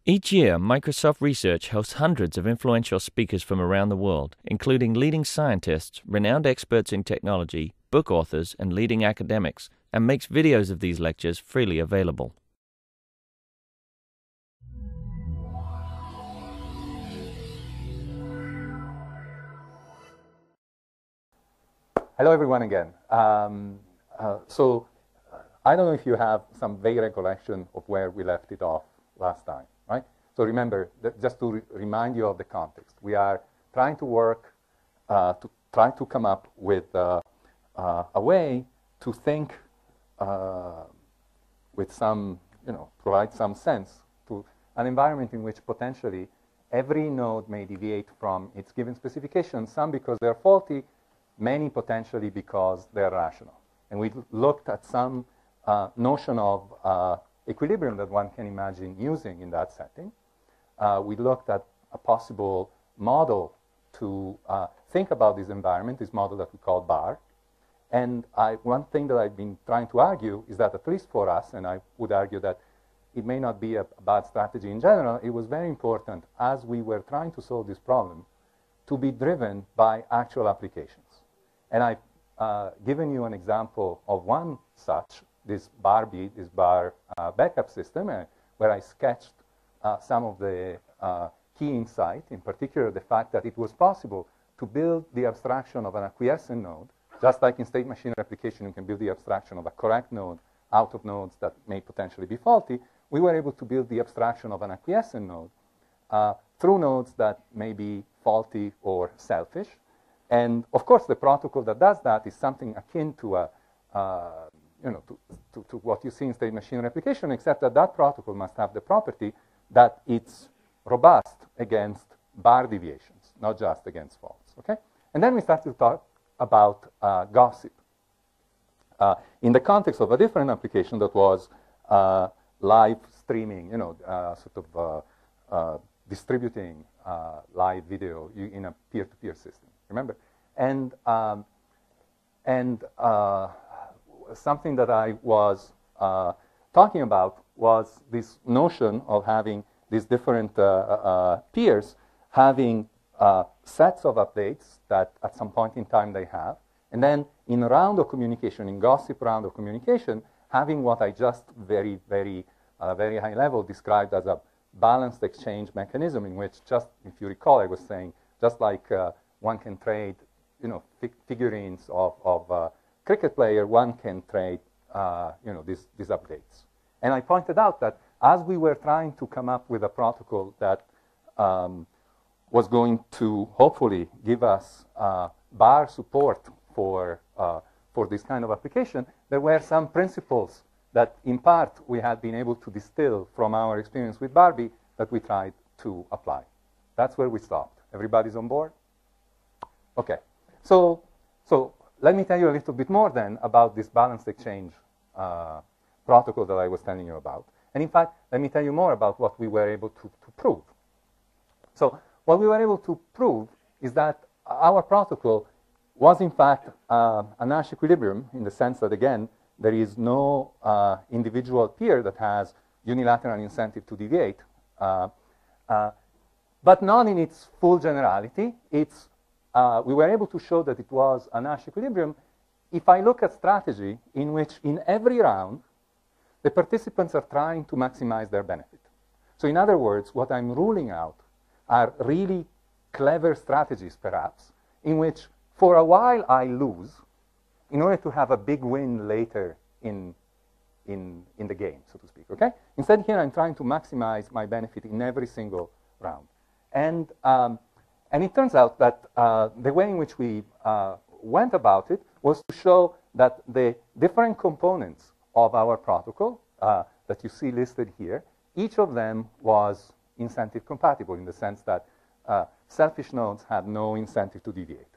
Each year, Microsoft Research hosts hundreds of influential speakers from around the world, including leading scientists, renowned experts in technology, book authors, and leading academics, and makes videos of these lectures freely available. Hello, everyone, again. I don't know if you have some vague recollection of where we left it off last time, right? So remember, just to remind you of the context, we are trying to work, try to come up with a way to think with some, provide some sense to an environment in which potentially every node may deviate from its given specification, some because they're faulty, many potentially because they're rational. And we looked at some notion of equilibrium that one can imagine using in that setting. We looked at a possible model to think about this environment, this model that we call bar. And one thing that I've been trying to argue is that, at least for us, and I would argue that it may not be a bad strategy in general, it was very important as we were trying to solve this problem to be driven by actual applications. And I've given you an example of one such, this bar backup system, where I sketched some of the key insight, in particular the fact that it was possible to build the abstraction of an acquiescent node. Just like in state machine replication, you can build the abstraction of a correct node out of nodes that may potentially be faulty. We were able to build the abstraction of an acquiescent node through nodes that may be faulty or selfish. And of course, the protocol that does that is something akin to to what you see in state machine replication, except that that protocol must have the property that it's robust against bar deviations, not just against faults. Okay? And then we start to talk about gossip in the context of a different application that was live streaming, distributing live video in a peer-to-peer system. Remember? And something that I was talking about was this notion of having these different peers having sets of updates that at some point in time they have, and then in round of communication, in gossip round of communication, having what I just very high level described as a balanced exchange mechanism, in which, just if you recall, I was saying, just like one can trade, figurines of a cricket player, one can trade, these updates. And I pointed out that as we were trying to come up with a protocol that was going to hopefully give us bar support for this kind of application, there were some principles that, in part, we had been able to distill from our experience with Barbie that we tried to apply. That's where we stopped. Everybody's on board? Okay. So let me tell you a little bit more then about this balanced exchange protocol that I was telling you about. And in fact, let me tell you more about what we were able to prove. So what we were able to prove is that our protocol was, in fact, a Nash equilibrium, in the sense that, again, there is no individual peer that has unilateral incentive to deviate, but not in its full generality. We were able to show that it was a Nash equilibrium if I look at strategy in which, in every round, the participants are trying to maximize their benefit. So in other words, what I'm ruling out are really clever strategies, perhaps, in which for a while I lose in order to have a big win later in the game, so to speak, okay? Instead, here I'm trying to maximize my benefit in every single round. And it turns out that the way in which we went about it was to show that the different components of our protocol that you see listed here, each of them was incentive compatible, in the sense that selfish nodes had no incentive to deviate.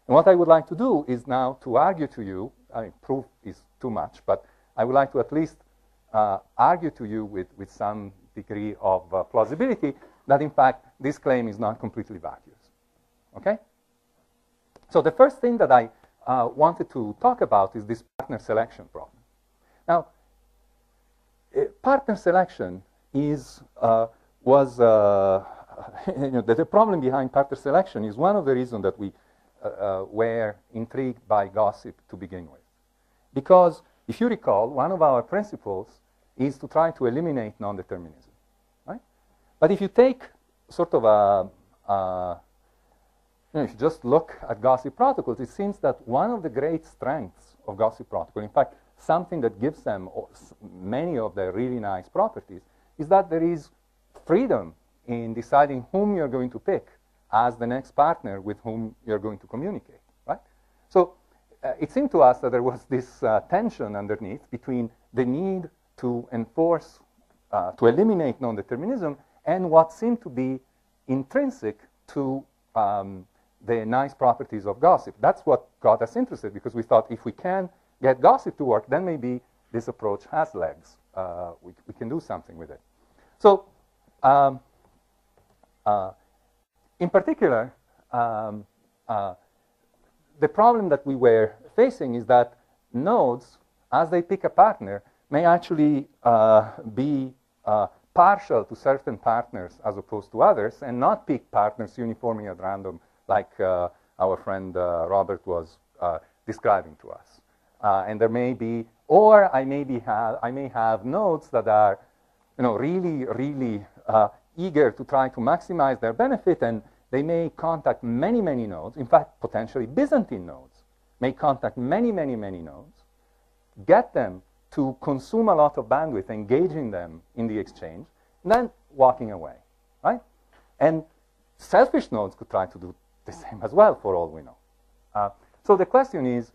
And what I would like to do is now to argue to you, proof is too much, but I would like to at least argue to you with some degree of plausibility that, in fact, this claim is not completely vacuous. Okay? So the first thing that I wanted to talk about is this partner selection problem. Now, partner selection is was the problem behind pattern selection is one of the reasons that we were intrigued by gossip to begin with. Because if you recall, one of our principles is to try to eliminate non-determinism, right? But if you take sort of if you just look at gossip protocols, it seems that one of the great strengths of gossip protocol, in fact, something that gives them many of their really nice properties, is that there is freedom in deciding whom you're going to pick as the next partner with whom you're going to communicate, right? So it seemed to us that there was this tension underneath between the need to enforce, to eliminate non-determinism, and what seemed to be intrinsic to the nice properties of gossip. That's what got us interested, because we thought if we can get gossip to work, then maybe this approach has legs. We can do something with it. So in particular, the problem that we were facing is that nodes, as they pick a partner, may actually be partial to certain partners as opposed to others, and not pick partners uniformly at random, like our friend Robert was describing to us. And there may be, or I may have nodes that are, really eager to try to maximize their benefit, and they may contact many, many nodes. In fact, potentially Byzantine nodes may contact many, many, many nodes, get them to consume a lot of bandwidth, engaging them in the exchange, and then walking away, right? And selfish nodes could try to do the same as well, for all we know. So the question is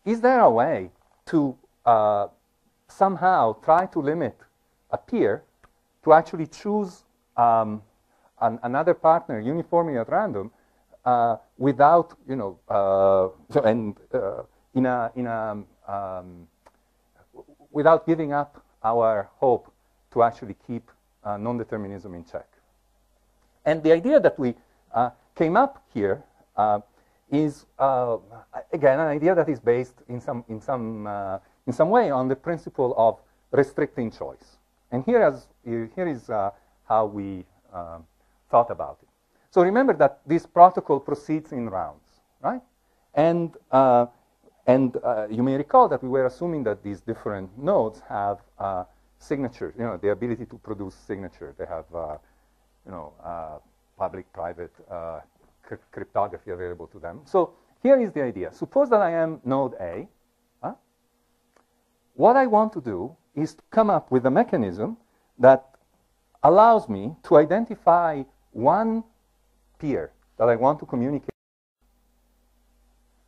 there a way to somehow try to limit a peer to actually choose another partner uniformly at random without, without giving up our hope to actually keep non-determinism in check? And the idea that we came up here is again an idea that is based in some way on the principle of restricting choice. And here is how we thought about it. So remember that this protocol proceeds in rounds, right? And you may recall that we were assuming that these different nodes have signatures, the ability to produce signature. They have, public-private cryptography available to them. So here is the idea. Suppose that I am node A. What I want to do is to come up with a mechanism that allows me to identify one peer that I want to communicate,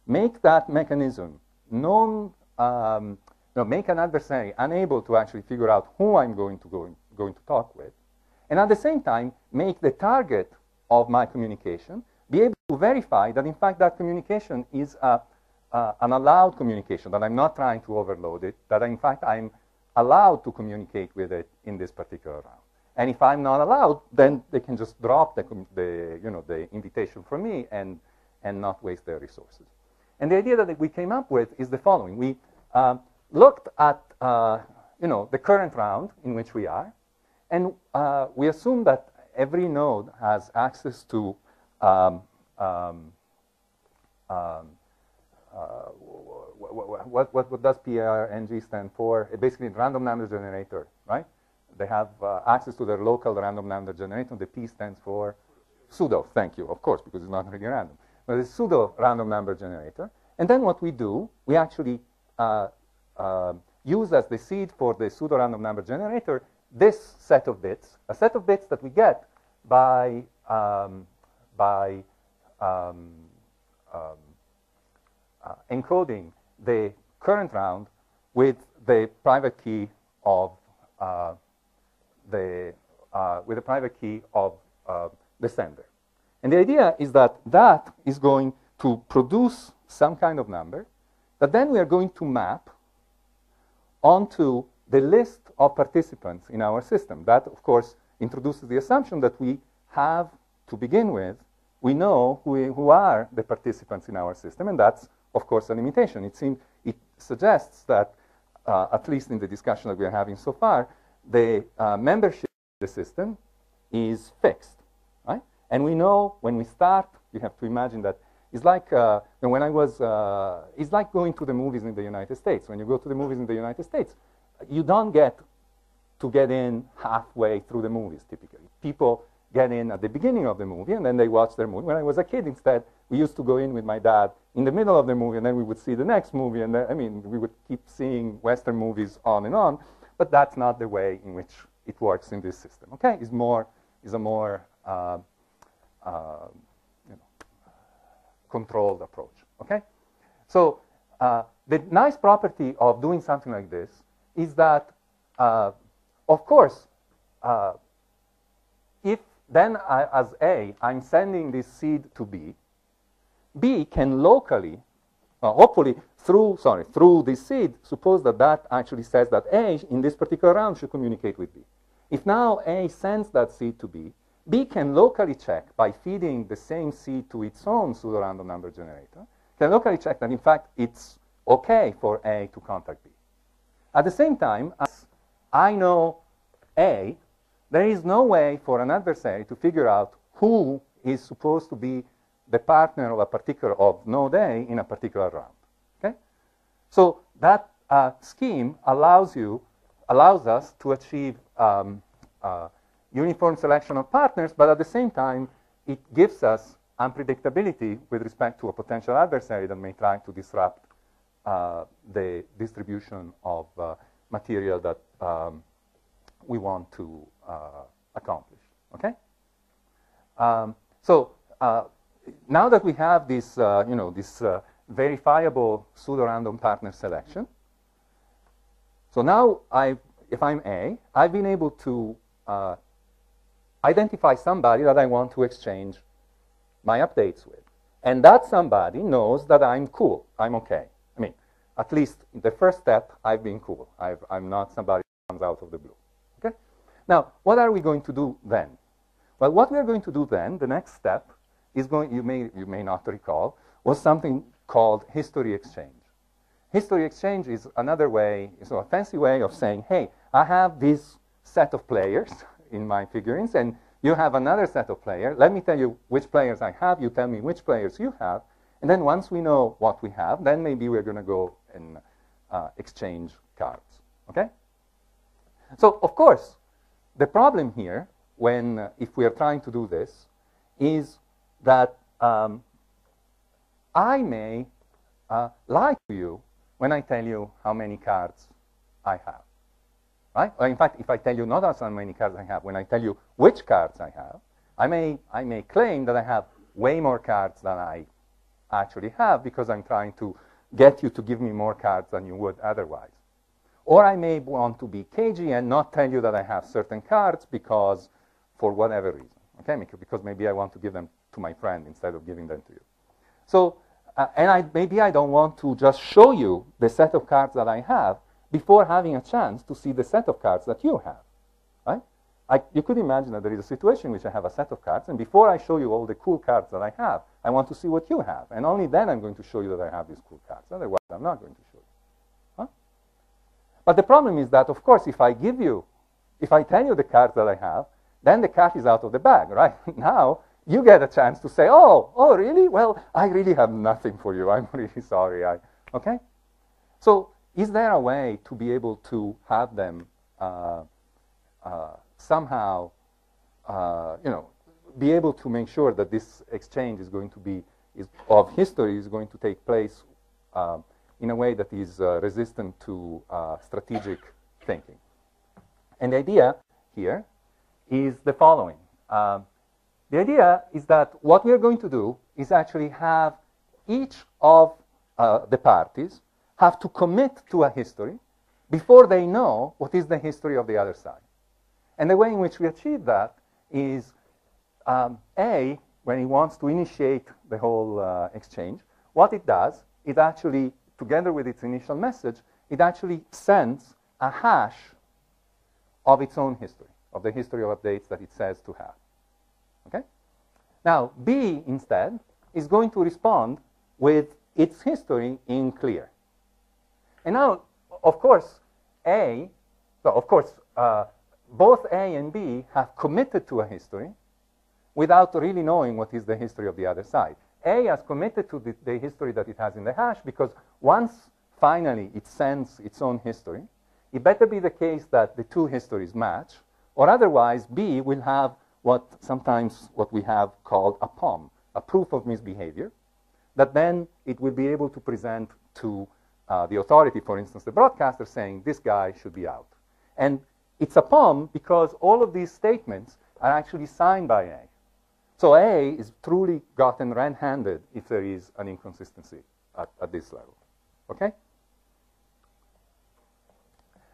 make that mechanism known, make an adversary unable to actually figure out who I'm going to talk with, and at the same time make the target of my communication be able to verify that in fact that communication is an allowed communication, that I'm not trying to overload it, that in fact I'm allowed to communicate with it in this particular round. And if I'm not allowed, then they can just drop the invitation from me and not waste their resources. And the idea that we came up with is the following. We looked at the current round in which we are, and we assume that every node has access to what does PRNG stand for? Basically, random number generator, right? They have access to their local random number generator. The P stands for pseudo. Thank you, of course, because it's not really random. But it's pseudo random number generator. And then what we do, we actually use as the seed for the pseudo random number generator this set of bits, a set of bits that we get by encoding the current round with the private key of the sender. And the idea is that that is going to produce some kind of number that then we are going to map onto the list of participants in our system. That, of course, introduces the assumption that we have, to begin with, we know who are the participants in our system, and that's, of course, a limitation. It suggests that, at least in the discussion that we are having so far, the membership of the system is fixed, right? And we know when we start, you have to imagine that it's like when I was, it's like going to the movies in the United States. When you go to the movies in the United States, you don't get to get in halfway through the movies typically. People get in at the beginning of the movie and then they watch their movie. When I was a kid, instead, we used to go in with my dad in the middle of the movie and then we would see the next movie. And then, I mean, we would keep seeing Western movies on and on, but that's not the way in which it works in this system. Okay, it's a more controlled approach. Okay, so the nice property of doing something like this is that, of course, if then as A, I'm sending this seed to B, B can locally, hopefully through this seed, suppose that that actually says that A in this particular round should communicate with B. If now A sends that seed to B, B can locally check by feeding the same seed to its own pseudorandom number generator, can locally check that in fact it's okay for A to contact B. At the same time, as I know A, there is no way for an adversary to figure out who is supposed to be the partner of a particular of node A in a particular round. Okay, so that scheme allows us to achieve uniform selection of partners, but at the same time, it gives us unpredictability with respect to a potential adversary that may try to disrupt the distribution of material that we want to accomplish. Okay. So now that we have this, this verifiable pseudorandom partner selection, so now if I'm A, I've been able to identify somebody that I want to exchange my updates with, and that somebody knows that I'm cool, I'm okay. I mean, at least in the first step, I've been cool. I'm not somebody who comes out of the blue. Okay? Now, what are we going to do then? Well, what we are going to do then, the next step, is going, you may not recall, was something called history exchange. History exchange is another way, so a fancy way of saying, hey, I have this set of players in my figurines, and you have another set of players. Let me tell you which players I have. You tell me which players you have. And then once we know what we have, then maybe we're going to go and exchange cards. Okay? So, of course, the problem here, if we are trying to do this, is that I may lie to you when I tell you how many cards I have. Right? Or in fact, if I tell you not how many cards I have, when I tell you which cards I have, I may claim that I have way more cards than I actually have because I'm trying to get you to give me more cards than you would otherwise. Or I may want to be cagey and not tell you that I have certain cards because for whatever reason. Okay? Because maybe I want to give them to my friend instead of giving them to you. So, maybe I don't want to just show you the set of cards that I have before having a chance to see the set of cards that you have, right? You could imagine that there is a situation in which I have a set of cards, and before I show you all the cool cards that I have, I want to see what you have, and only then I'm going to show you that I have these cool cards. Otherwise, I'm not going to show you. Huh? But the problem is that, of course, if I tell you the cards that I have, then the cat is out of the bag, right? Now, you get a chance to say, oh, really? Well, I really have nothing for you. I'm really sorry. Okay? So, is there a way to be able to have them somehow, be able to make sure that this exchange is going to be, of history is going to take place in a way that is resistant to strategic thinking? And the idea here is the following. The idea is that what we are going to do is actually have each of the parties have to commit to a history before they know what is the history of the other side. And the way in which we achieve that is A, when he wants to initiate the whole exchange, what it does, it actually, together with its initial message, it actually sends a hash of its own history, of the history of updates that it says to have. Okay? Now, B, instead, is going to respond with its history in clear. And now, of course, both A and B have committed to a history without really knowing what is the history of the other side. A has committed to the history that it has in the hash because once finally it sends its own history, it better be the case that the two histories match, or otherwise B will have what we have called a POM, a proof of misbehavior, that then it will be able to present to the authority, for instance, the broadcaster, saying this guy should be out. And it's a POM because all of these statements are actually signed by A. So A is truly gotten red-handed if there is an inconsistency at this level. Okay?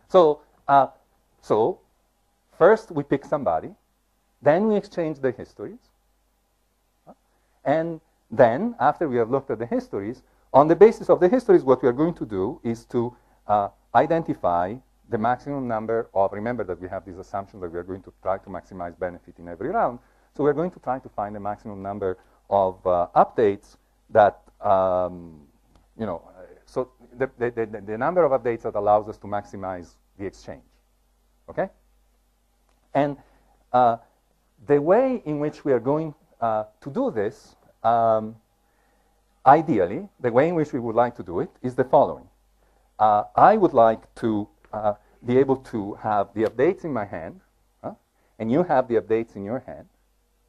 So, first we pick somebody, then we exchange the histories, and then, after we have looked at the histories, on the basis of the histories, what we are going to do is to identify the maximum number of, remember that we have this assumption that we are going to try to maximize benefit in every round, so we're going to try to find the maximum number of updates that, so the number of updates that allows us to maximize the exchange, okay? And the way in which we are going to do this, ideally, the way in which we would like to do it is the following. I would like to be able to have the updates in my hand, and you have the updates in your hand,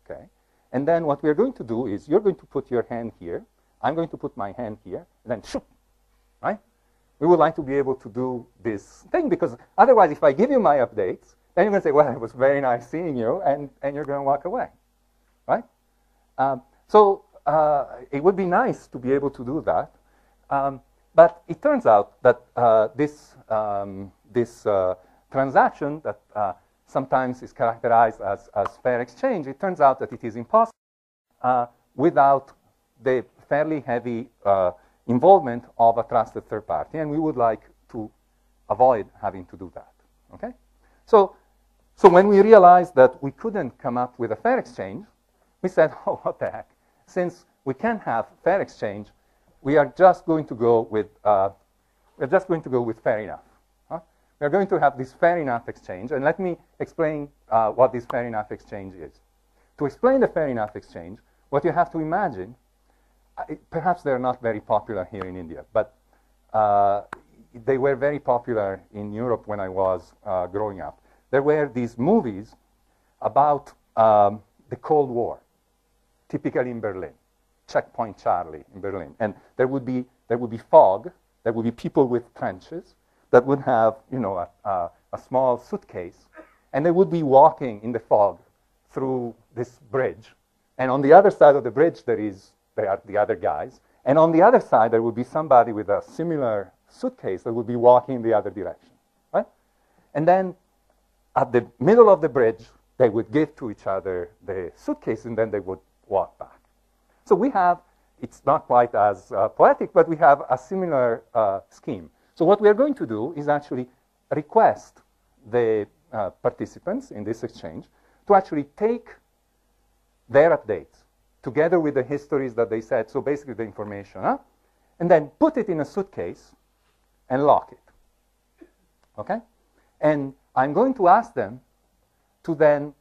okay? And then what we're going to do is you're going to put your hand here, I'm going to put my hand here, and then shoop, right? We would like to be able to do this thing because otherwise if I give you my updates, then you're going to say, well, it was very nice seeing you, and you're going to walk away, right? So it would be nice to be able to do that. But it turns out that this transaction that sometimes is characterized as fair exchange, it turns out that it is impossible without the fairly heavy involvement of a trusted third party, and we would like to avoid having to do that, okay? So when we realized that we couldn't come up with a fair exchange, we said, oh, what the heck? Since we can't have fair exchange, we are just going to go with fair enough. We are going to have this fair enough exchange, and let me explain what this fair enough exchange is. To explain the fair enough exchange, what you have to imagine, perhaps they're not very popular here in India, but they were very popular in Europe when I was growing up. There were these movies about the Cold War, typically in Berlin, Checkpoint Charlie in Berlin, and there would be fog, there would be people with trenches that would have a small suitcase, and they would be walking in the fog through this bridge, and on the other side of the bridge there are the other guys, and on the other side there would be somebody with a similar suitcase that would be walking in the other direction, right? And then at the middle of the bridge, they would give to each other the suitcase, and then they would walk back. So we have, it's not quite as poetic, but we have a similar scheme. So what we are going to do is actually request the participants in this exchange to actually take their updates together with the histories that they said, so basically the information, and then put it in a suitcase and lock it, okay? And I'm going to ask them to then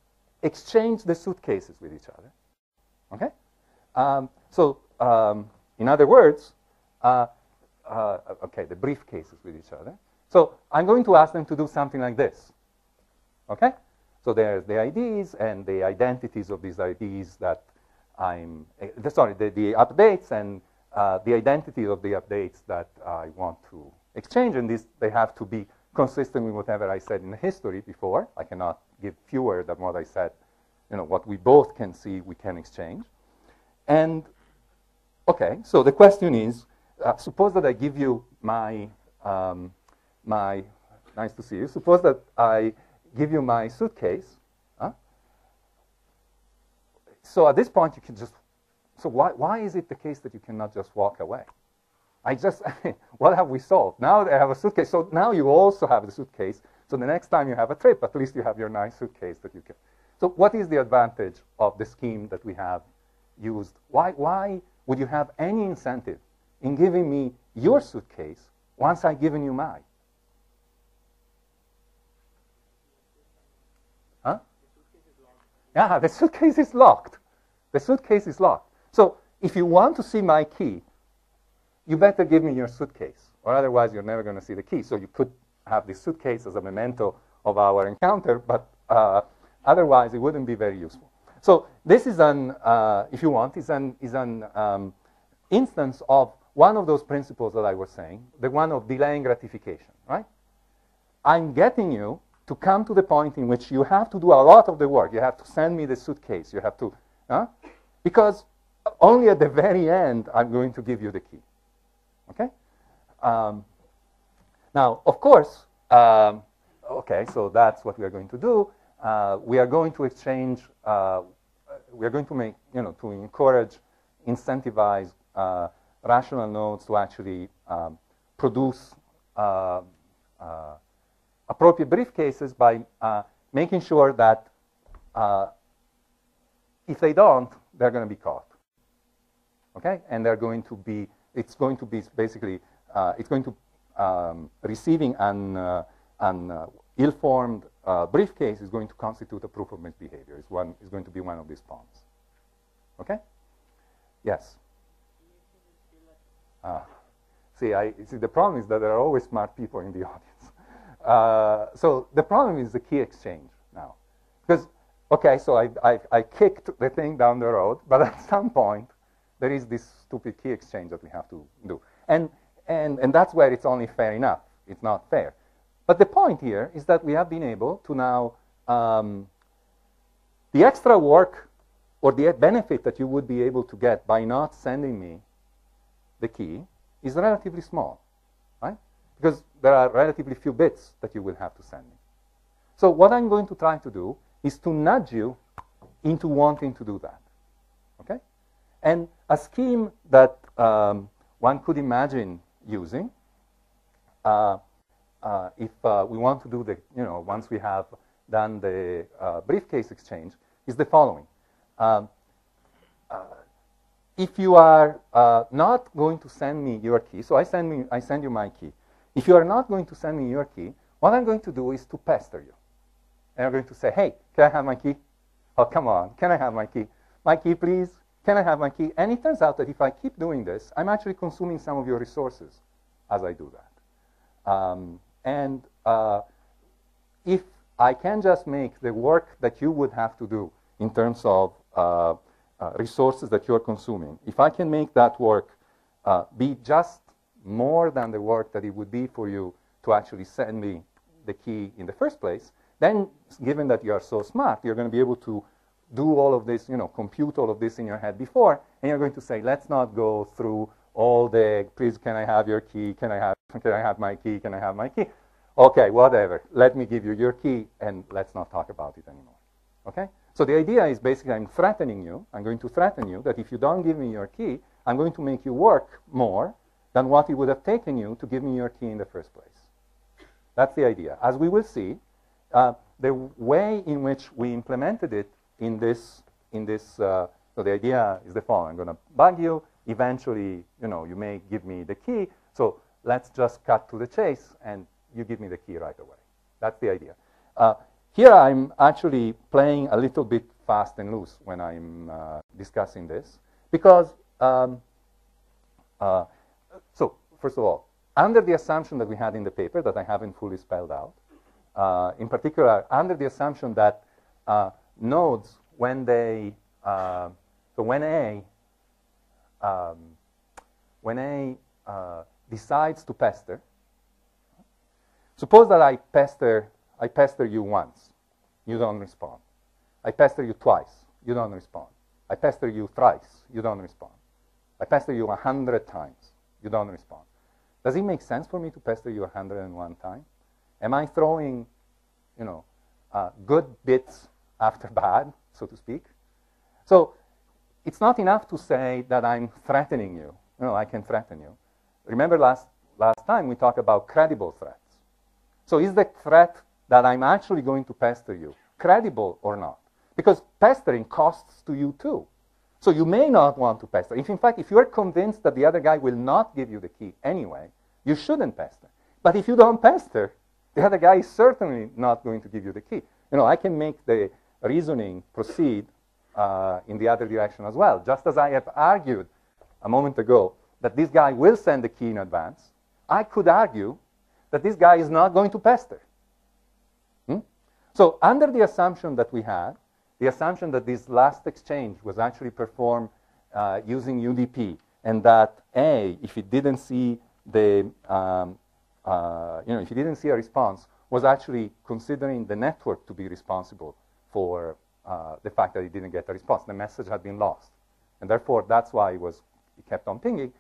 exchange the suitcases with each other, okay? In other words, okay, the briefcases with each other. So I'm going to ask them to do something like this, okay? So there's the IDs and the identities of these IDs that the updates and the identity of the updates that I want to exchange, and they have to be consistent with whatever I said in the history before. I cannot give fewer than what I said, what we both can see we can exchange. And, okay, so the question is, suppose that I give you nice to see you, suppose that I give you my suitcase. So at this point, you can just, so why is it the case that you cannot just walk away? What have we solved? Now I have a suitcase, so now you also have the suitcase, so the next time you have a trip, at least you have your nice suitcase that you can. So what is the advantage of the scheme that we have used? Why would you have any incentive in giving me your suitcase once I've given you mine? Yeah, the suitcase is locked. The suitcase is locked. So if you want to see my key, you better give me your suitcase, or otherwise you're never going to see the key. So you could have this suitcase as a memento of our encounter, but otherwise it wouldn't be very useful. So this is an, if you want, is an instance of one of those principles that I was saying, the one of delaying gratification, right? I'm getting you to come to the point in which you have to do a lot of the work. You have to send me the suitcase. You have to, because only at the very end I'm going to give you the key. Okay? Now, of course, okay, so that's what we are going to do. We are going to exchange, we are going to make, to encourage, incentivize rational nodes to actually produce appropriate briefcases by making sure that if they don't, they're going to be caught. Okay? And they're going to be, it's going to be basically, it's going to, receiving an ill-formed briefcase is going to constitute a proof of misbehavior. It's going to be one of these pawns. Okay? Yes? See, the problem is that there are always smart people in the audience. So the problem is the key exchange now. Because, okay, so I kicked the thing down the road, but at some point, there is this stupid key exchange that we have to do. And that's where it's only fair enough. It's not fair. But the point here is that we have been able to now, the extra work or the benefit that you would be able to get by not sending me the key is relatively small, right? Because there are relatively few bits that you will have to send me. So what I'm going to try to do is to nudge you into wanting to do that, okay? And a scheme that one could imagine using, if we want to do the, once we have done the briefcase exchange, is the following. If you are not going to send me your key, so I send you my key. If you are not going to send me your key, what I'm going to do is to pester you. And I'm going to say, hey, can I have my key? Oh, come on, can I have my key? My key, please. Can I have my key? And it turns out that if I keep doing this, I'm actually consuming some of your resources as I do that. If I can just make the work that you would have to do in terms of resources that you're consuming, if I can make that work be just more than the work that it would be for you to actually send me the key in the first place, then given that you are so smart, you're going to be able to do all of this, compute all of this in your head before, and you're going to say, let's not go through all the, please, can I have your key? Can I have my key? Can I have my key? Okay, whatever. Let me give you your key, and let's not talk about it anymore. Okay? So the idea is basically I'm threatening you. I'm going to threaten you that if you don't give me your key, I'm going to make you work more than what it would have taken you to give me your key in the first place. That's the idea. As we will see, the way in which we implemented it in this, so the idea is the following. I'm going to bug you. Eventually, you may give me the key. So let's just cut to the chase, and you give me the key right away. That's the idea. Here I'm actually playing a little bit fast and loose when I'm discussing this, because, so first of all, under the assumption that we had in the paper that I haven't fully spelled out, in particular, under the assumption that nodes, when they, so when A decides to pester, suppose that I pester you once, you don't respond. I pester you twice, you don't respond. I pester you thrice, you don't respond. I pester you 100 times, you don't respond. Does it make sense for me to pester you 101 times? Am I throwing, good bits after bad, so to speak? So it's not enough to say that I'm threatening you. I can threaten you. Remember last time we talked about credible threats. So is the threat that I'm actually going to pester you credible or not? Because pestering costs to you too. So you may not want to pester. If in fact, if you're convinced that the other guy will not give you the key anyway, you shouldn't pester. But if you don't pester, the other guy is certainly not going to give you the key. I can make the reasoning proceed in the other direction as well. Just as I have argued a moment ago that this guy will send the key in advance, I could argue that this guy is not going to pester. So under the assumption that we had, the assumption that this last exchange was actually performed using UDP, and that A, if it didn't see the, if it didn't see a response, was actually considering the network to be responsible for the fact that it didn't get a response. The message had been lost, and therefore that's why it kept on pinging.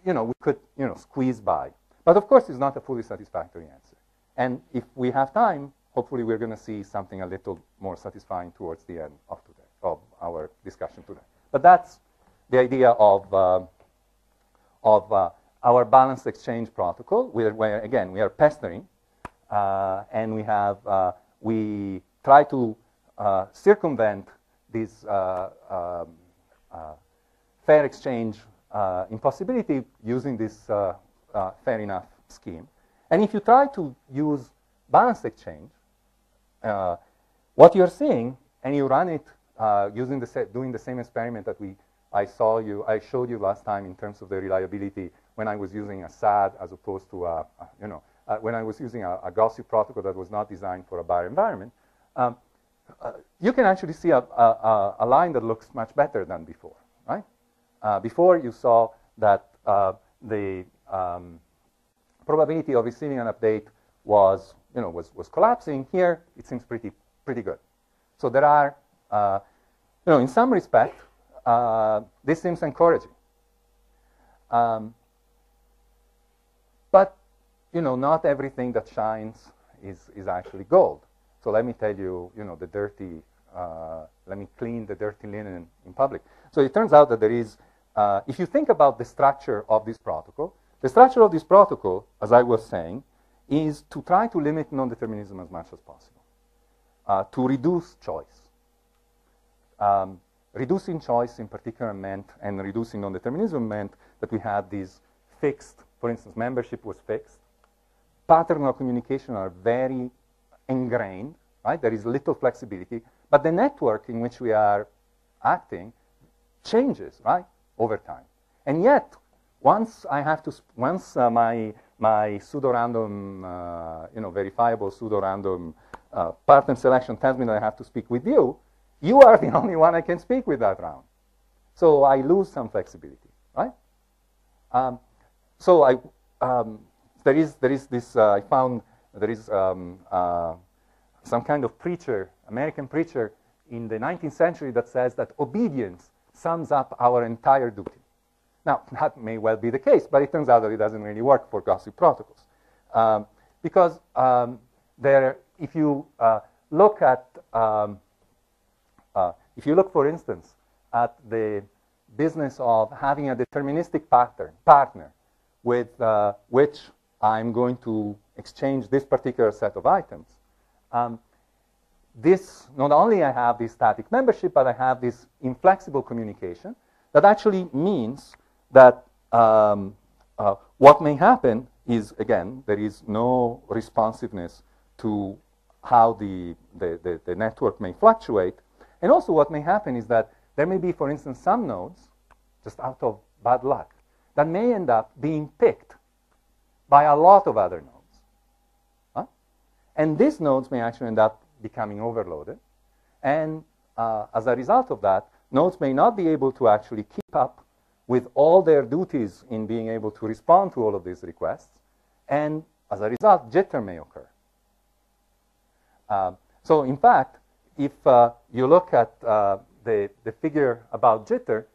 We could squeeze by, but of course it's not a fully satisfactory answer. And if we have time, hopefully we're going to see something a little more satisfying towards the end of our discussion today. But that's the idea of our balanced exchange protocol, where again we are pestering, and we try to circumvent this fair exchange impossibility using this fair enough scheme. And if you try to use balanced exchange, what you're seeing, and you run it doing the same experiment that I showed you last time in terms of the reliability when I was using a SAD as opposed to when I was using a gossip protocol that was not designed for a bar environment. You can actually see a line that looks much better than before, right? Before you saw that the probability of receiving an update was collapsing. Here it seems pretty good. So there are, in some respect, this seems encouraging. But not everything that shines is actually gold. So let me tell you, the dirty. Let me clean the dirty linen in public. So it turns out that there is, if you think about the structure of this protocol, the structure of this protocol, as I was saying, is to try to limit non-determinism as much as possible, to reduce choice. Reducing choice in particular meant, and reducing non-determinism meant that we had these fixed, for instance, membership was fixed. Patterns of communication are very ingrained, right? There is little flexibility, but the network in which we are acting changes, right, over time. And yet, once my pseudo-random, verifiable pseudo-random partner selection tells me that I have to speak with you, you are the only one I can speak with that round. So I lose some flexibility, right? There is this, I found there is some kind of preacher, American preacher in the 19th century that says that obedience sums up our entire duty. Now, that may well be the case, but it turns out that it doesn't really work for gossip protocols. Because if you look, for instance, at the business of having a deterministic partner with which I'm going to exchange this particular set of items, not only I have this static membership, but I have this inflexible communication that actually means that what may happen is, again, there is no responsiveness to how the network may fluctuate. And also what may happen is that there may be, for instance, some nodes, just out of bad luck, that may end up being picked by a lot of other nodes. And these nodes may actually end up becoming overloaded. And as a result of that, nodes may not be able to actually keep up with all their duties in being able to respond to all of these requests. And as a result, jitter may occur. So in fact, if you look at the figure about jitter,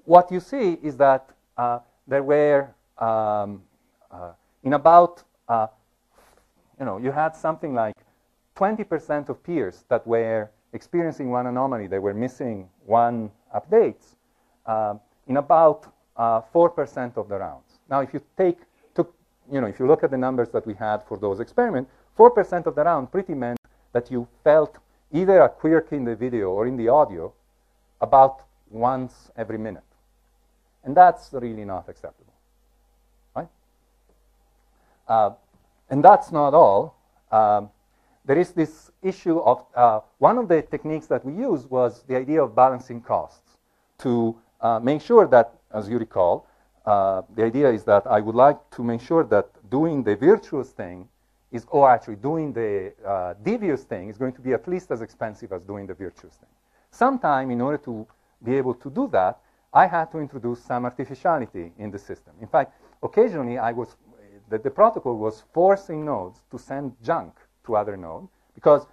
what you see is that there were, in about, you had something like 20% of peers that were experiencing one anomaly. They were missing one updates in about 4% of the rounds. Now, if you if you look at the numbers that we had for those experiments, 4% of the round pretty meant that you felt either a quirk in the video or in the audio about once every minute. And that's really not acceptable, right? And that's not all. there is this issue of, one of the techniques that we used was the idea of balancing costs to make sure that, as you recall, the idea is that I would like to make sure that doing the virtuous thing is, or actually doing the devious thing is going to be at least as expensive as doing the virtuous thing. Sometime, in order to be able to do that, I had to introduce some artificiality in the system. In fact, occasionally the protocol was forcing nodes to send junk to other nodes, because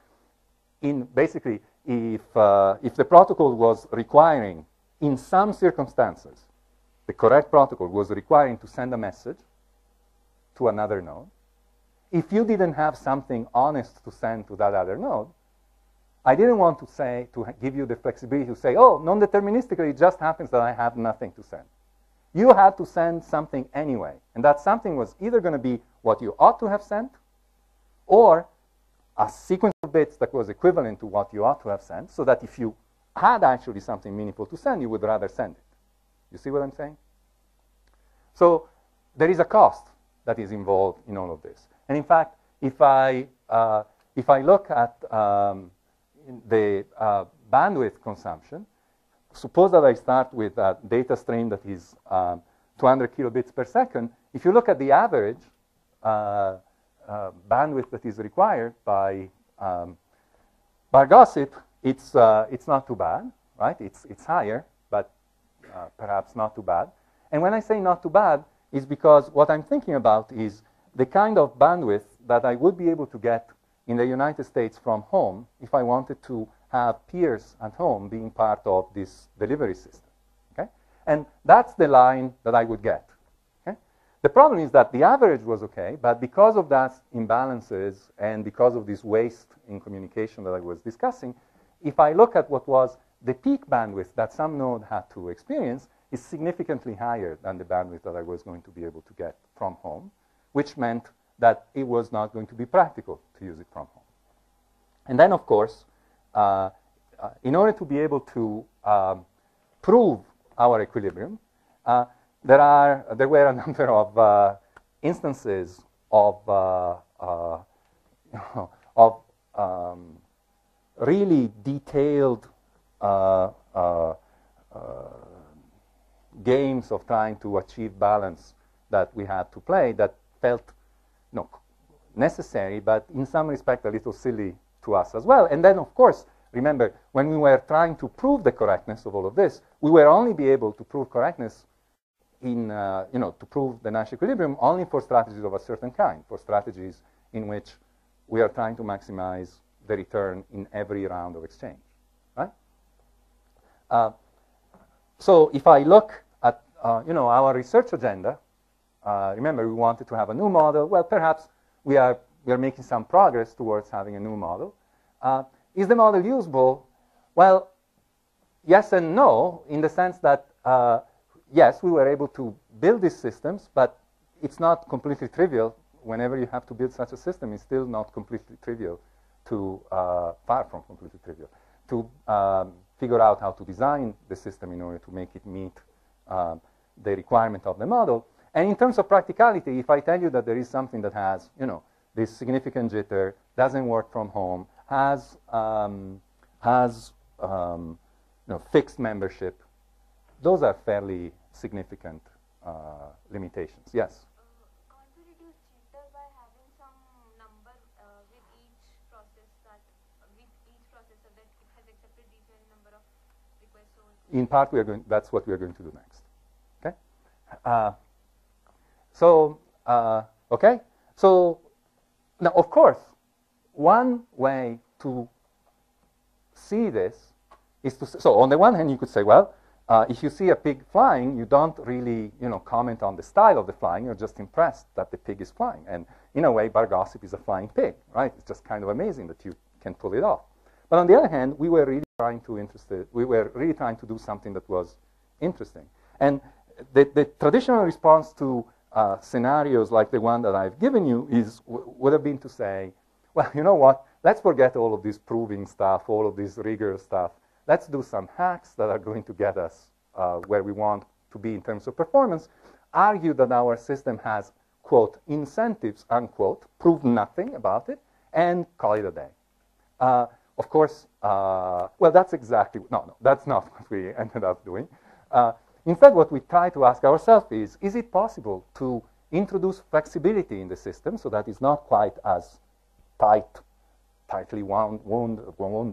basically, if the protocol was requiring, in some circumstances, the correct protocol was requiring to send a message to another node, if you didn't have something honest to send to that other node, I didn't want to give you the flexibility to say, oh, non-deterministically, it just happens that I have nothing to send. You had to send something anyway, and that something was either going to be what you ought to have sent, or a sequence of bits that was equivalent to what you ought to have sent, so that if you had actually something meaningful to send, you would rather send it. You see what I'm saying? So there is a cost that is involved in all of this. And in fact, if I look at the bandwidth consumption, suppose that I start with a data stream that is 200 kilobits per second. If you look at the average bandwidth that is required by bar gossip, it's not too bad, right? It's higher, but perhaps not too bad. And when I say not too bad, it's because what I'm thinking about is the kind of bandwidth that I would be able to get in the United States from home if I wanted to have peers at home being part of this delivery system. Okay? And that's the line that I would get. Okay? The problem is that the average was okay, but because of that imbalances and because of this waste in communication that I was discussing, if I look at what was the peak bandwidth that some node had to experience, is significantly higher than the bandwidth that I was going to be able to get from home, which meant that it was not going to be practical to use it from home. And then, of course, in order to be able to prove our equilibrium, there were a number of instances of really detailed games of trying to achieve balance that we had to play that felt necessary, but in some respect a little silly to us as well. And then, of course, remember, when we were trying to prove the correctness of all of this, we were only be able to prove correctness to prove the Nash equilibrium only for strategies of a certain kind, for strategies in which we are trying to maximize the return in every round of exchange, right? So if I look at our research agenda, remember we wanted to have a new model. Well, perhaps we are making some progress towards having a new model. Is the model usable? Well, yes and no, in the sense that yes, we were able to build these systems, but it's not completely trivial. Whenever you have to build such a system, it's still not completely trivial to, far from completely trivial, to figure out how to design the system in order to make it meet the requirement of the model. And in terms of practicality, if I tell you that there is something that has, this significant jitter, doesn't work from home, has fixed membership, those are fairly significant limitations. Yes? Can't we reduce jitter by having some number with each processor that it has accepted these many number of requests? In part, that's what we are going to do next. Okay? Okay. So now, of course, one way to see this is to so on the one hand, you could say, well, if you see a pig flying, you don't really, comment on the style of the flying. You're just impressed that the pig is flying. And in a way, bar gossip is a flying pig, right? It's just kind of amazing that you can pull it off. But on the other hand, we were really trying to do something that was interesting. And the traditional response to scenarios like the one that I've given you would have been to say, well, you know what? Let's forget all of this proving stuff, all of this rigorous stuff. Let's do some hacks that are going to get us where we want to be in terms of performance. Argue that our system has, quote, incentives, unquote, prove nothing about it, and call it a day. Of course, well, that's exactly, no, that's not what we ended up doing. Instead, what we try to ask ourselves is it possible to introduce flexibility in the system so that it's not quite as tightly wound,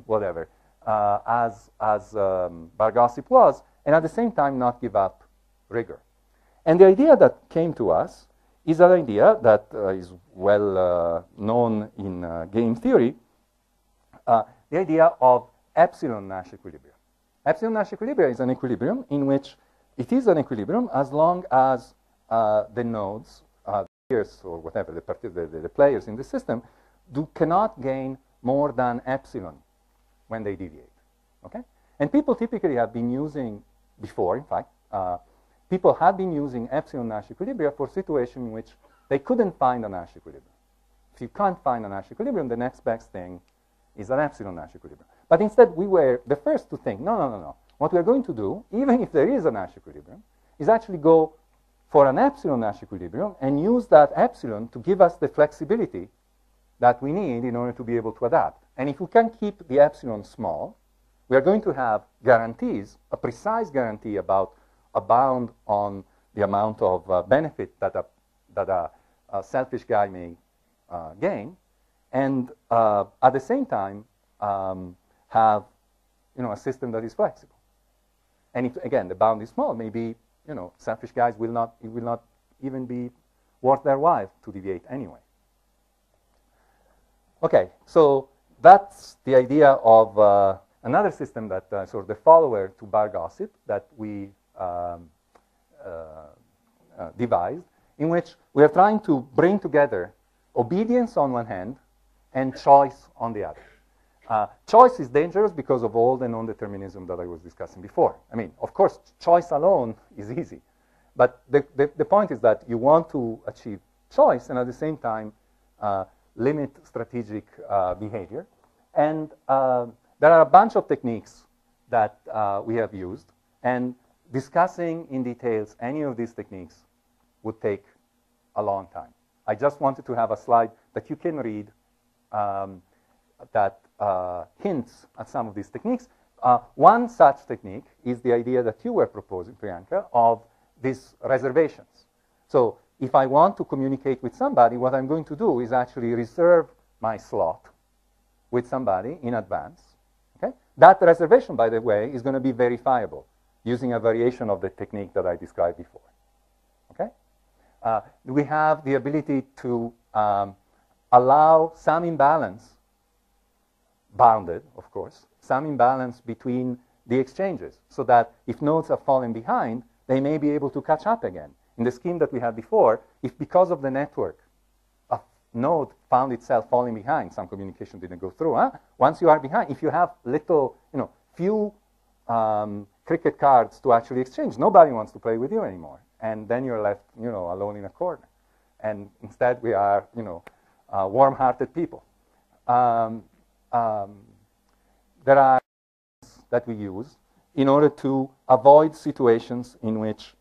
whatever, as Bar-Gossip was, and at the same time not give up rigor. And the idea that came to us is an idea that is well known in game theory, the idea of epsilon Nash equilibrium. Epsilon Nash equilibrium is an equilibrium in which it is an equilibrium as long as the nodes, peers or whatever, the players in the system, cannot gain more than epsilon when they deviate. Okay? And people typically have been using, before in fact, people had been using epsilon Nash equilibria for situations in which they couldn't find a Nash equilibrium. If you can't find a Nash equilibrium, the next best thing is an epsilon Nash equilibrium. But instead, we were the first to think, no. What we're going to do, even if there is a Nash equilibrium, is actually go for an epsilon Nash equilibrium and use that epsilon to give us the flexibility that we need in order to be able to adapt. And if we can keep the epsilon small, we are going to have guarantees, a precise guarantee about a bound on the amount of benefit that a selfish guy may gain, and at the same time have a system that is flexible. And if, again, the bound is small, maybe selfish guys it will not even be worth their while to deviate anyway. Okay, so that's the idea of another system that sort of the follower to Bar-Gossip that we devised, in which we are trying to bring together obedience on one hand and choice on the other. Choice is dangerous because of all the non-determinism that I was discussing before. I mean, of course, choice alone is easy. But the point is that you want to achieve choice and at the same time limit strategic behavior. And there are a bunch of techniques that we have used. And discussing in details any of these techniques would take a long time. I just wanted to have a slide that you can read that hints at some of these techniques. One such technique is the idea that you were proposing, Priyanka, of these reservations. So if I want to communicate with somebody, what I'm going to do is actually reserve my slot with somebody in advance. Okay? That reservation, by the way, is going to be verifiable using a variation of the technique that I described before. Okay? We have the ability to allow some imbalance, bounded, of course, some imbalance between the exchanges, so that if nodes have fallen behind, they may be able to catch up again. In the scheme that we had before, if because of the network, a node found itself falling behind, some communication didn't go through, once you are behind, if you have little, few cricket cards to actually exchange, nobody wants to play with you anymore. And then you're left, alone in a corner. And instead we are, warm-hearted people. There are that we use in order to avoid situations in which,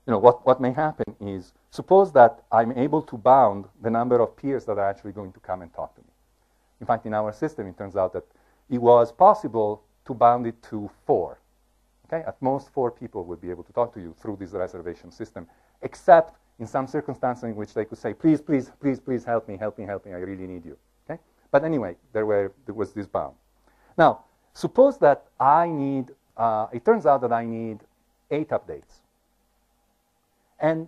what may happen is, suppose that I'm able to bound the number of peers that are actually going to come and talk to me. In fact, in our system, it turns out that it was possible to bound it to 4. Okay? At most, 4 people would be able to talk to you through this reservation system, except in some circumstances in which they could say, please, please, please, please help me, help me, help me, I really need you. Okay? But anyway, there was this bound. Now, suppose that I need, it turns out that I need 8 updates. And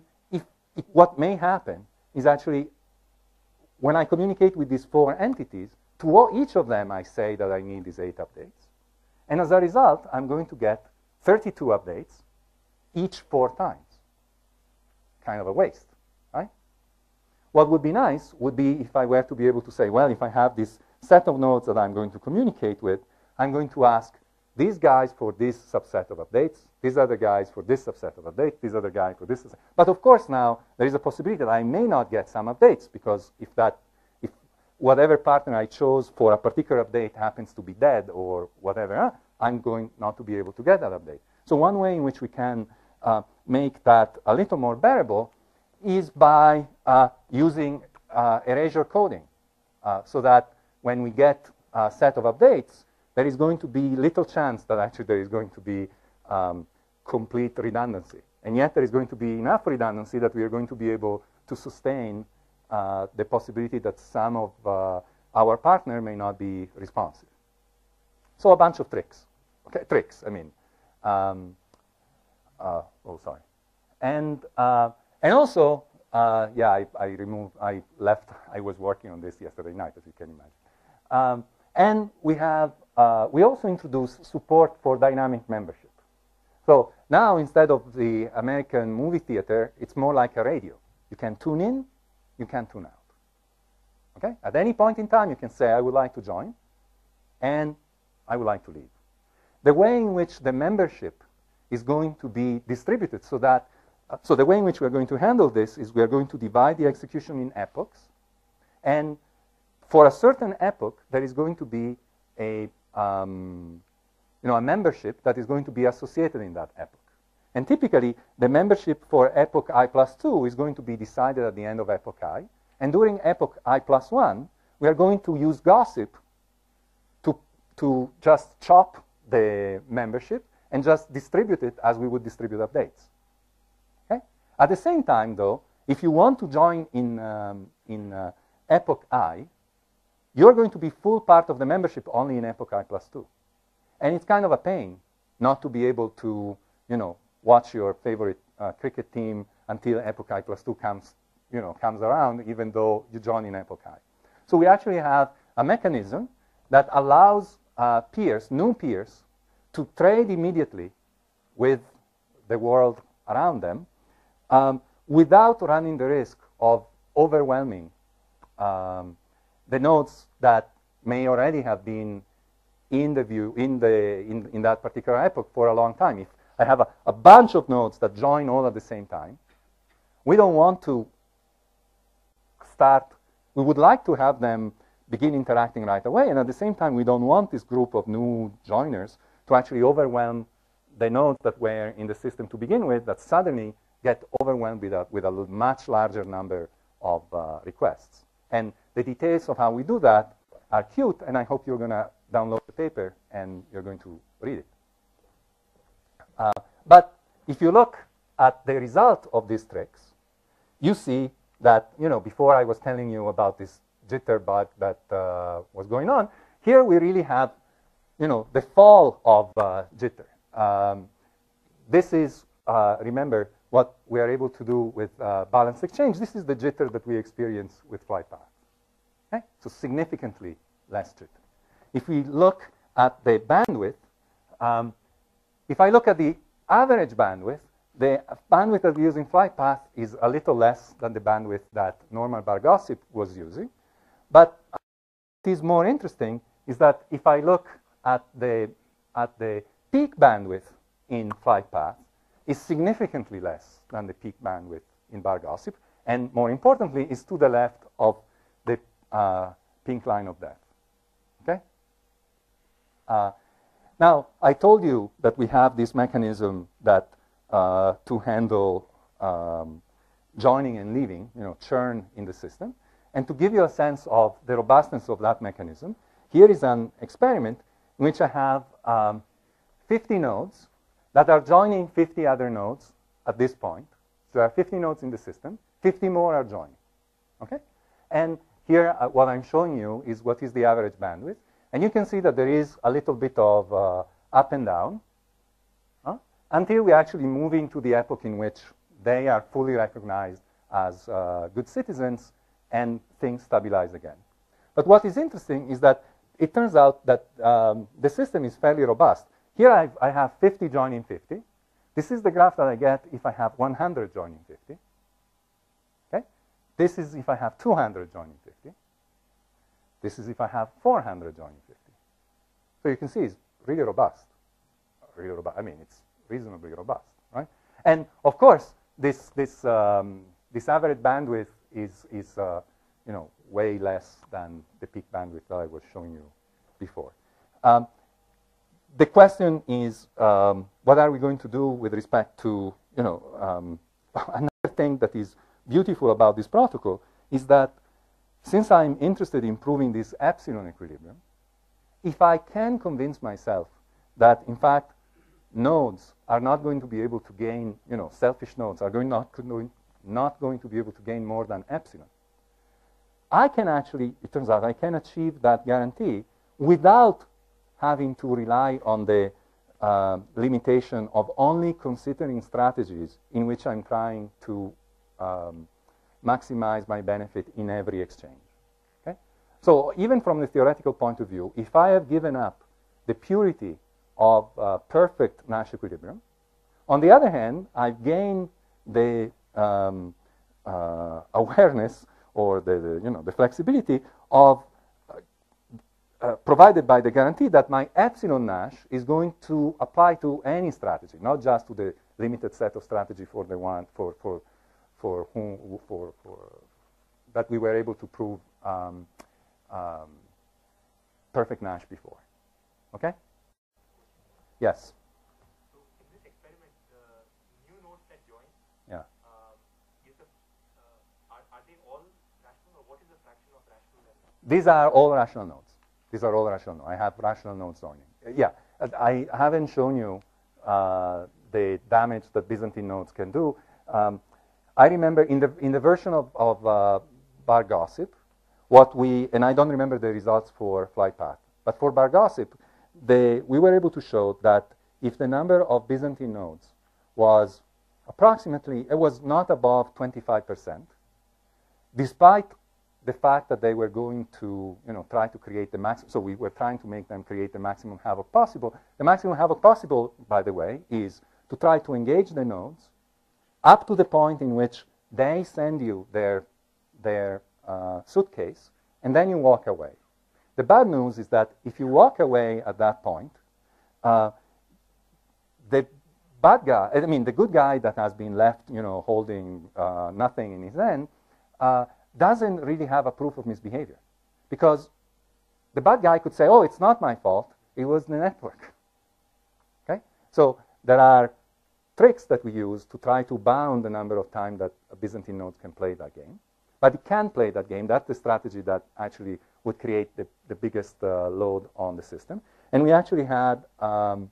what may happen is actually, when I communicate with these 4 entities, to each of them I say that I need these 8 updates. And as a result, I'm going to get 32 updates, each 4 times. Kind of a waste, right? What would be nice would be if I were to be able to say, well, if I have this set of nodes that I'm going to communicate with, I'm going to ask these guys for this subset of updates, these other guys for this subset of updates, these other guys for this subset. But of course now, there is a possibility that I may not get some updates, because if whatever partner I chose for a particular update happens to be dead or whatever, I'm going not to be able to get that update. So one way in which we can make that a little more bearable is by using erasure coding, so that when we get a set of updates, there is going to be little chance that actually there is going to be complete redundancy. And yet there is going to be enough redundancy that we are going to be able to sustain the possibility that some of our partner may not be responsive. So a bunch of tricks. Okay, tricks, I mean. Oh, sorry. And also, yeah, I left, I was working on this yesterday night, as you can imagine. And we also introduced support for dynamic membership. So now, instead of the American movie theater, it's more like a radio. You can tune in, you can tune out. Okay? At any point in time, you can say, I would like to join, and I would like to leave. The way in which the membership is going to be distributed, so the way in which we're going to handle this is we're going to divide the execution in epochs, and for a certain epoch, there is going to be a membership that is going to be associated in that epoch. And typically, the membership for epoch I plus 2 is going to be decided at the end of epoch I. And during epoch I plus 1, we are going to use gossip to just chop the membership and just distribute it as we would distribute updates. Okay? At the same time, though, if you want to join in epoch I, you're going to be full part of the membership only in epoch I plus 2. And it's kind of a pain not to be able to, watch your favorite cricket team until epoch I plus 2 comes around, even though you join in epoch I. So we actually have a mechanism that allows new peers, to trade immediately with the world around them without running the risk of overwhelming the nodes that may already have been in the view in that particular epoch for a long time. If I have a bunch of nodes that join all at the same time, we don't want to we would like to have them begin interacting right away, and at the same time, we don't want this group of new joiners to actually overwhelm the nodes that were in the system to begin with, that suddenly get overwhelmed with a much larger number of requests. And the details of how we do that are cute, and I hope you're going to download the paper and you're going to read it. But if you look at the result of these tricks, you see that, before I was telling you about this jitterbug that was going on, here we really have, the fall of jitter. This is, remember, what we are able to do with balance exchange. This is the jitter that we experience with flight path. Okay? So significantly less jitter. If we look at the bandwidth, if I look at the average bandwidth, the bandwidth that we use in flight path is a little less than the bandwidth that normal bar gossip was using. But what is more interesting is that if I look at the peak bandwidth in flight path, is significantly less than the peak bandwidth in bar gossip, and more importantly, is to the left of the pink line of death. Okay? Now, I told you that we have this mechanism that to handle joining and leaving, churn in the system. And to give you a sense of the robustness of that mechanism, here is an experiment in which I have 50 nodes that are joining 50 other nodes at this point. So there are 50 nodes in the system, 50 more are joining. Okay? And here, what I'm showing you is what is the average bandwidth. And you can see that there is a little bit of up and down until we actually move into the epoch in which they are fully recognized as good citizens and things stabilize again. But what is interesting is that it turns out that the system is fairly robust. Here I have 50 joining 50. This is the graph that I get if I have 100 joining 50. Okay? This is if I have 200 joining 50. This is if I have 400 joining 50. So you can see it's really robust. Really robust. I mean, it's reasonably robust, right? And of course, this average bandwidth is way less than the peak bandwidth that I was showing you before. The question is, what are we going to do with respect to, another thing that is beautiful about this protocol is that since I'm interested in proving this epsilon equilibrium, if I can convince myself that, in fact, nodes are not going to be able to gain, selfish nodes are not going to be able to gain more than epsilon, I can actually, it turns out, I can achieve that guarantee without having to rely on the limitation of only considering strategies in which I'm trying to maximize my benefit in every exchange. Okay? So even from the theoretical point of view, if I have given up the purity of perfect Nash equilibrium, on the other hand, I've gained the awareness or the flexibility of provided by the guarantee that my epsilon Nash is going to apply to any strategy, not just to the limited set of strategy for the one for that we were able to prove perfect Nash before. Okay? Yes. So in this experiment, the new nodes that join, Yeah. Are they all rational, or what is the fraction of rational and These are all rational nodes. These are all rational nodes. I have rational nodes joining. Yeah, I haven't shown you the damage that Byzantine nodes can do. I remember in the version of bar gossip, and I don't remember the results for flight path, but for bar gossip, we were able to show that if the number of Byzantine nodes was approximately, it was not above 25%, despite the fact that they were going to, try to create the maximum. So we were trying to make them create the maximum havoc possible. The maximum havoc possible, by the way, is to try to engage the nodes up to the point in which they send you their suitcase, and then you walk away. The bad news is that if you walk away at that point, the bad guy, the good guy that has been left, holding nothing in his hand, doesn't really have a proof of misbehavior, because the bad guy could say, "Oh, it's not my fault; it was the network." Okay, so there are tricks that we use to try to bound the number of times that a Byzantine node can play that game, but it can play that game. That's the strategy that actually would create the biggest load on the system. And we actually had the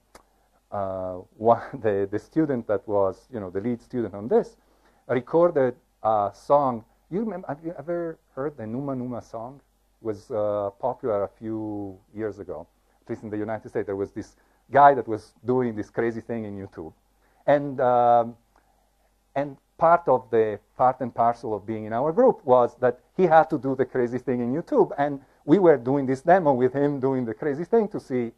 student that was, the lead student on this, recorded a song. Have you ever heard the Numa Numa song? It was popular a few years ago, at least in the United States. There was this guy that was doing this crazy thing in YouTube. And part and parcel of being in our group was that he had to do the crazy thing in YouTube. And we were doing this demo with him doing the crazy thing to see,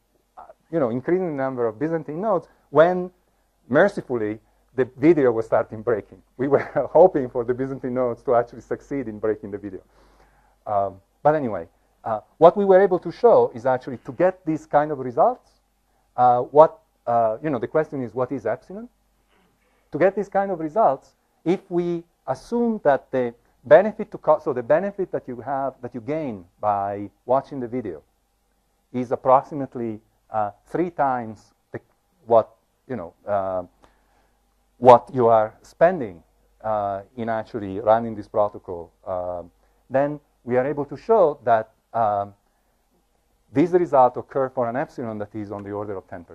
increasing the number of Byzantine nodes when, mercifully, the video was starting breaking. We were hoping for the Byzantine nodes to actually succeed in breaking the video. But anyway, what we were able to show is actually to get these kind of results, the question is, what is epsilon? To get these kind of results, if we assume that the benefit the benefit that you gain by watching the video is approximately 3 times what you are spending in actually running this protocol, then we are able to show that these results occur for an epsilon that is on the order of 10%.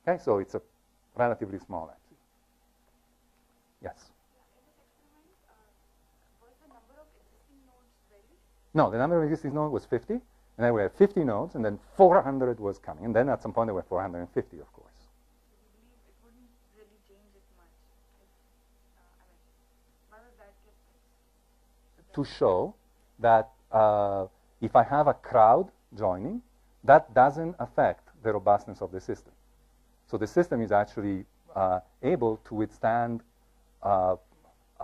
Okay, so it's a relatively small epsilon. Yes? In this experiment, was the number of existing nodes varied? No, the number of existing nodes was 50, and then we had 50 nodes, and then 400 was coming, and then at some point there were 450, of course. You believe it wouldn't really change it much? Why was that kept? To show that if I have a crowd joining, that doesn't affect the robustness of the system. So the system is actually able to withstand a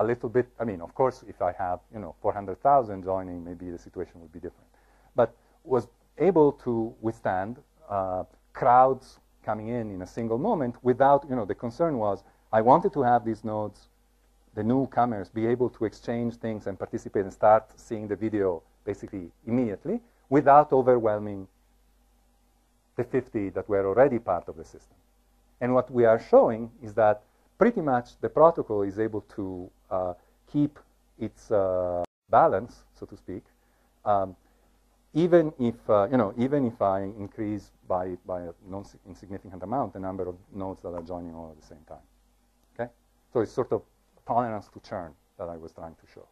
little bit. Of course, if I have 400,000 joining, maybe the situation would be different. But was able to withstand crowds coming in a single moment without, the concern was I wanted to have these nodes, the newcomers, be able to exchange things and participate and start seeing the video basically immediately without overwhelming the 50 that were already part of the system. And what we are showing is that pretty much the protocol is able to keep its balance, so to speak, even if even if I increase by a insignificant amount the number of nodes that are joining all at the same time. Okay, so it's sort of tolerance to churn that I was trying to show.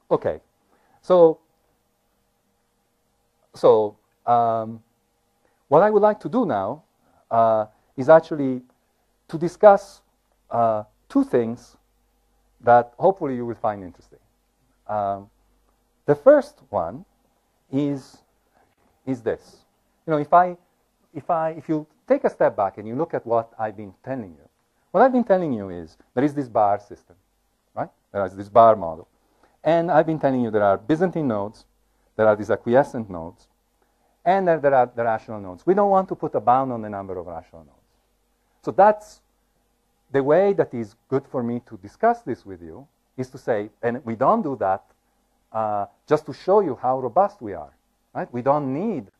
Okay, so what I would like to do now is actually to discuss two things that hopefully you will find interesting. The first one is this. You know, if you take a step back and you look at what I've been telling you, what I've been telling you is there is this bar system, right? There is this bar model. And I've been telling you there are Byzantine nodes, there are these acquiescent nodes, and there are the rational nodes. We don't want to put a bound on the number of rational nodes. So that's the way that is good for me to discuss this with you, is to say, and we don't do that just to show you how robust we are, right? We don't need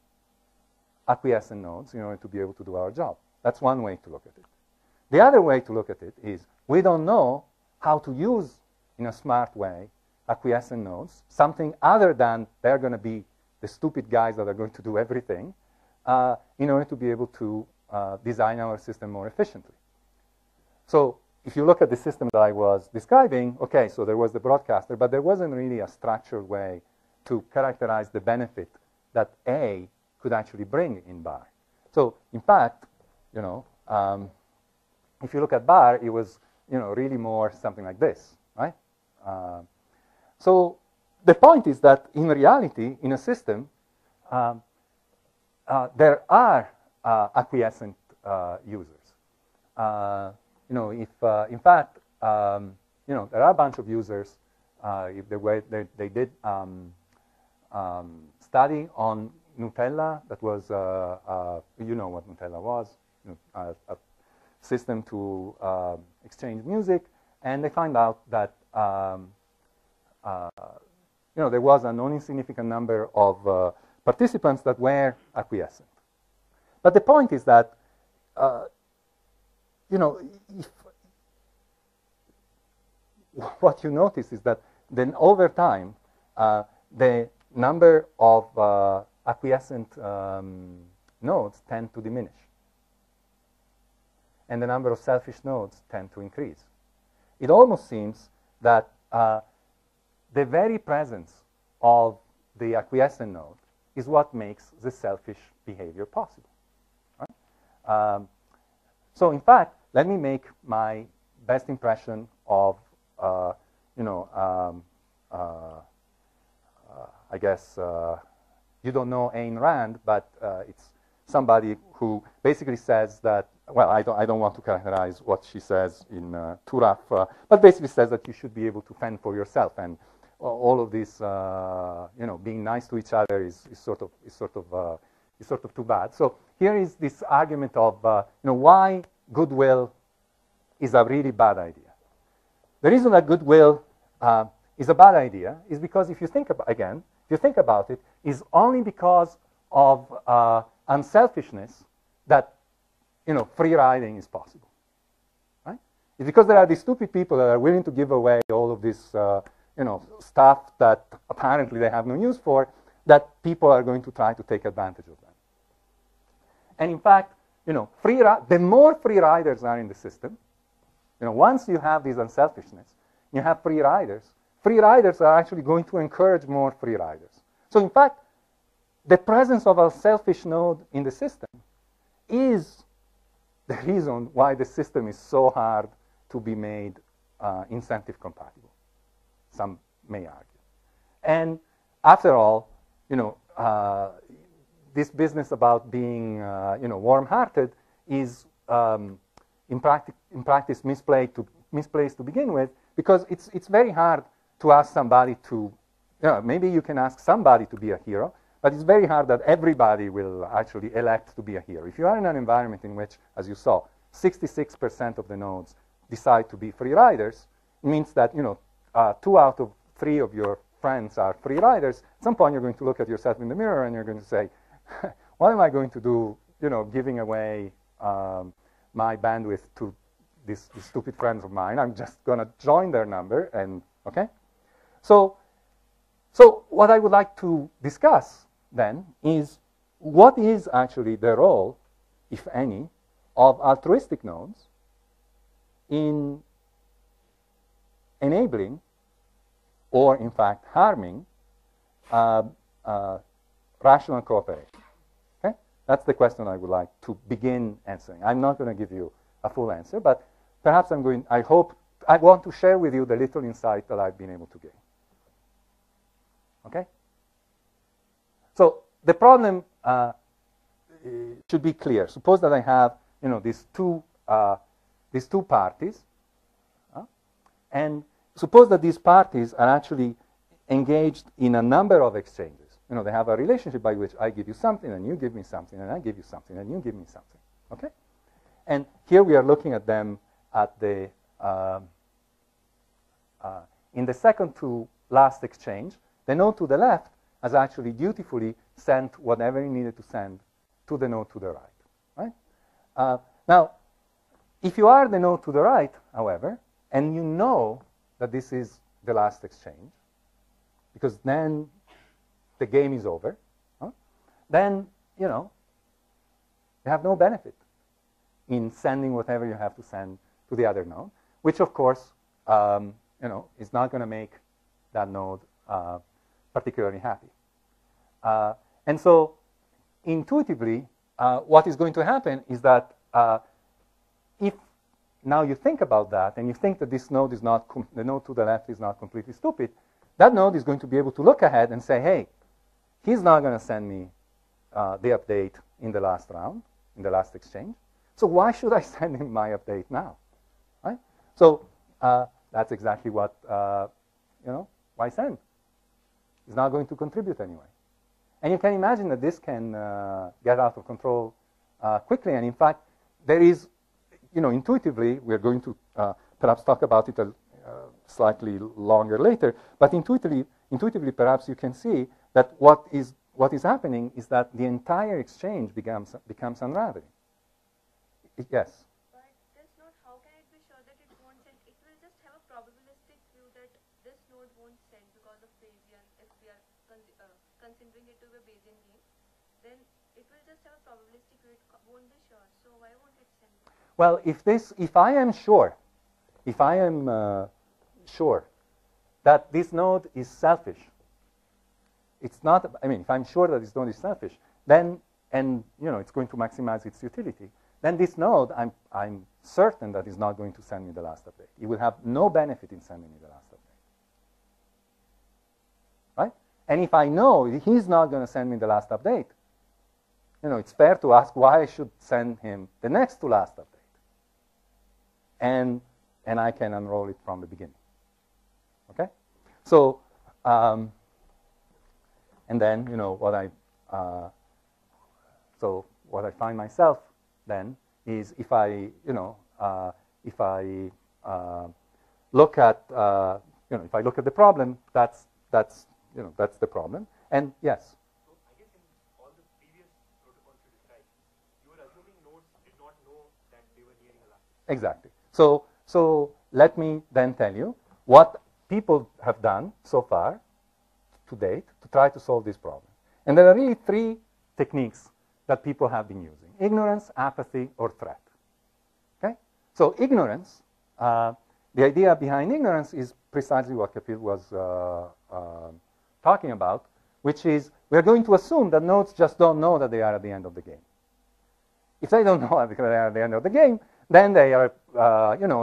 acquiescent nodes in order to be able to do our job. That's one way to look at it. The other way to look at it is we don't know how to use, in a smart way, acquiescent nodes, something other than they're going to be the stupid guys that are going to do everything, in order to be able to design our system more efficiently. So if you look at the system that I was describing, okay, so there was the broadcaster, but there wasn't really a structured way to characterize the benefit that A could actually bring in bar. So in fact, you know, if you look at bar, it was, you know, really more something like this, right? So the point is that in reality, in a system, there are acquiescent users. You know, if in fact, you know, there are a bunch of users. If the way they did study on Gnutella, that was, you know what Gnutella was, you know, a system to exchange music, and they find out that you know, there was a non-insignificant number of participants that were acquiescent. But the point is that, you know, if what you notice is that then over time, the number of acquiescent nodes tend to diminish. And the number of selfish nodes tend to increase. It almost seems that the very presence of the acquiescent node is what makes the selfish behavior possible. Right? So in fact, let me make my best impression of, you know, I guess you don't know Ayn Rand, but it's somebody who basically says that, well, I don't want to characterize what she says in too rough, but basically says that you should be able to fend for yourself, and all of this, you know, being nice to each other is sort of too bad. So here is this argument of, you know, why goodwill is a really bad idea. The reason that goodwill is a bad idea is because if you think about, again, if you think about it, is only because of unselfishness that, you know, free riding is possible, right? It's because there are these stupid people that are willing to give away all of this, you know, stuff that apparently they have no use for, that people are going to try to take advantage of them. And in fact, you know, the more free riders are in the system, you know, once you have this unselfishness, you have free riders are actually going to encourage more free riders. So in fact, the presence of a selfish node in the system is the reason why the system is so hard to be made incentive compatible, some may argue. And after all, you know, this business about being, you know, warm-hearted is in practice misplaced to begin with, because it's very hard to ask somebody to, you know, maybe you can ask somebody to be a hero, but it's very hard that everybody will actually elect to be a hero. If you are in an environment in which, as you saw, 66% of the nodes decide to be free riders, it means that, you know, 2 out of 3 of your friends are free riders. At some point, you're going to look at yourself in the mirror and you're going to say, what am I going to do, you know, giving away my bandwidth to these stupid friends of mine? I'm just going to join their number, and okay? So So what I would like to discuss then is what is actually the role, if any, of altruistic nodes in enabling or, in fact, harming rational cooperation. Okay? That's the question I would like to begin answering. I'm not going to give you a full answer, but perhaps I want to share with you the little insight that I've been able to gain. Okay? So the problem should be clear. Suppose that I have, these two parties, and suppose that these parties are actually engaged in a number of exchanges. They have a relationship by which I give you something, and you give me something, and I give you something, and you give me something. Okay? And here we are looking at them at the in the second to last exchange. The node to the left has actually dutifully sent whatever it needed to send to the node to the right. Right? Now, if you are the node to the right, however, and you know that this is the last exchange, because then the game is over, then, you have no benefit in sending whatever you have to send to the other node, which, of course, is not going to make that node particularly happy. And so, intuitively, what is going to happen is that if now you think about that, and you think that this node is not, the node to the left is not completely stupid, that node is going to be able to look ahead and say, hey, he's not going to send me the update in the last round, in the last exchange. So why should I send him my update now? Right? So that's exactly what, why send? He's not going to contribute anyway. And you can imagine that this can get out of control quickly. And in fact, there is, intuitively, we're going to perhaps talk about it slightly longer later, but intuitively, perhaps you can see that what is happening is that the entire exchange becomes unraveling. Yes? But this node, how can it be sure that it won't send? It will just have a probabilistic view that this node won't send because of Bayesian. If we are considering it to be a Bayesian game, then it will just have a probabilistic view. It won't be sure. So why won't it send? Well, if I am sure that this node is selfish, it's not, if I'm sure that this node is selfish, then, and it's going to maximize its utility, then this node, I'm certain that it's not going to send me the last update. It will have no benefit in sending me the last update. Right? And if I know he's not going to send me the last update, it's fair to ask why I should send him the next to last update. And I can unroll it from the beginning. Okay? So, and then, what I find myself then is if I look at, if I look at the problem, that's the problem. And yes? So I guess in all the previous protocols you described, you were assuming nodes did not know that they were nearing a last. Exactly. So let me then tell you what people have done so far to date to try to solve this problem. And there are really three techniques that people have been using: ignorance, apathy, or threat. Okay? So ignorance, the idea behind ignorance is precisely what Kapil was talking about, which is we're going to assume that nodes just don't know that they are at the end of the game. If they don't know that they are at the end of the game, then they are,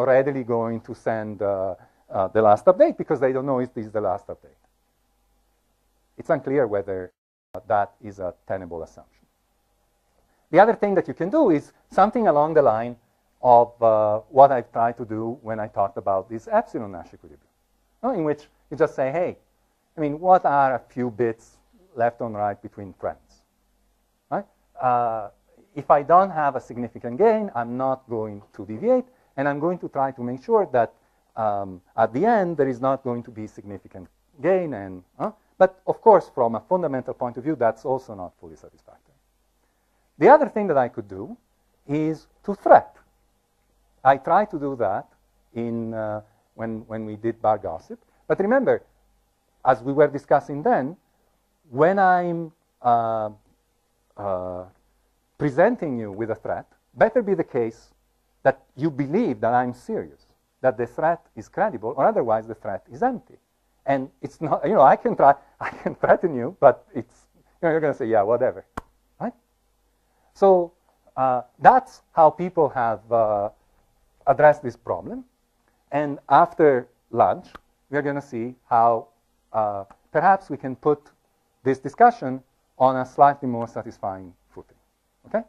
readily going to send the last update because they don't know if this is the last update. It's unclear whether that is a tenable assumption. The other thing that you can do is something along the line of what I've tried to do when I talked about this epsilon Nash equilibrium, in which you just say, hey, what are a few bits left and right between friends? Right? If I don't have a significant gain, I'm not going to deviate, and I'm going to try to make sure that at the end there is not going to be significant gain. And but of course, from a fundamental point of view, that's also not fully satisfactory. The other thing that I could do is to threat. I tried to do that in when we did bar gossip. But remember, as we were discussing then, when I'm presenting you with a threat, better be the case that you believe that I'm serious, that the threat is credible, or otherwise the threat is empty. And it's not, I can threaten you, but it's, you're going to say, yeah, whatever, right? So that's how people have addressed this problem. And after lunch, we're going to see how perhaps we can put this discussion on a slightly more satisfying footing. Okay?